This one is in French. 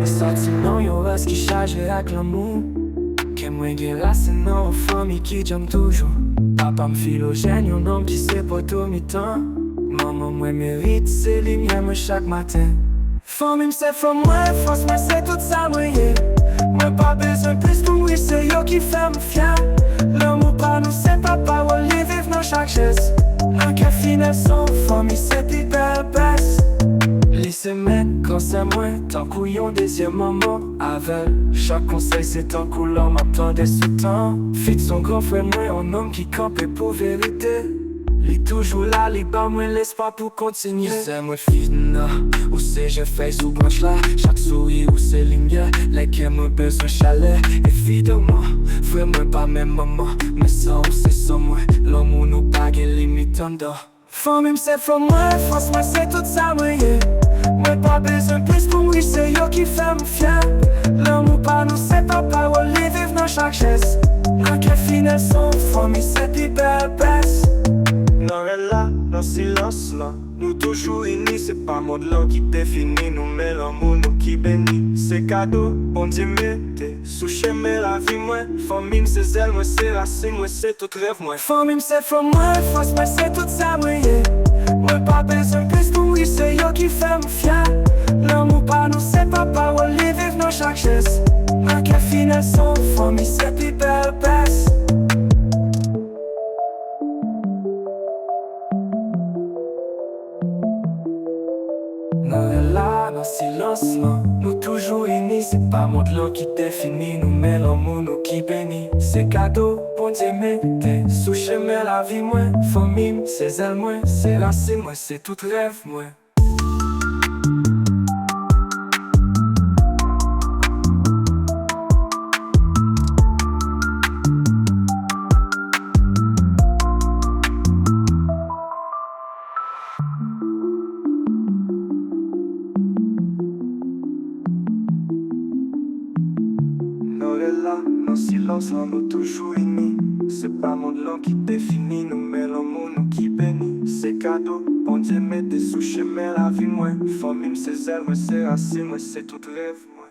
Sentimentos yo est qui charge avec l'amour. Que moi gen racine dans une famille qui j'aime toujours. Papa m'philogène, un homme qui sait pas tout mi-temps. Maman moi mérite, c'est lumière moi chaque matin. Famille m'sait faut moi, force moi c'est tout ça moi yeah. Moi pas besoin plus pour moi, c'est yo qui fait me fier. L'amour pas nous c'est pas parole, les vivre dans chaque geste. Un café neuf son famille c'est plus belle baisse. Les semaines quand c'est moi, tant couillon deuxième maman avec chaque conseil c'est un couleur m'attendait sous temps. Fit son grand frère moi, un homme qui campait pour vérité. Il est toujours là, il bat moi l'espoir pour continuer. C'est moi fina, où c'est je fais sous branche là. Chaque sourire où c'est lumière, les qui me besoin chalet. Évidemment, frère moi pas même maman, mais ça où c'est sans moi. L'amour nous pas de limite en dehors. Famille c'est faut moi, France moi c'est tout ça moi yeah. Moi pas besoin plus pour moi, c'est yo qui fait me fier. L'amour pas nous c'est pas parole, les vivre dans chaque geste. Un café neuf son famille c'est plus belle baisse. Non elle là, dans silence là. Nous toujours unis, c'est pas mode là qui définit. Nous mais l'amour nous qui bénit. C'est cadeau, bon Dieu mettez sous chemin la vie moi. Famille c'est elle, moi c'est racine, moi c'est tout rêve moi. Famille c'est faut moi, force moi c'est tout ça moi yeah. Moi pas besoin plus pour moi, c'est yo qui fait me fier. L'amour pas nous c'est pas parole, les vivre dans chaque geste. Un café neuf son famille c'est plus belle baisse. Non elle là, dans silence là. Nous toujours unis, c'est pas monde là qui définit. Nous mais l'amour nous qui bénit. C'est cadeau, bon Dieu mettez sous chemin la vie moi. Famille, c'est elle moi, c'est racine moi, c'est tout rêve moi. Là, nos silences nous toujours unis. C'est pas monde long qui définit. Nous mais l'amour nous qui bénit. C'est cadeau, bon Dieu mettez sous chemin la vie moi. Famille c'est elle, moi c'est racine, moi c'est tout rêve moi.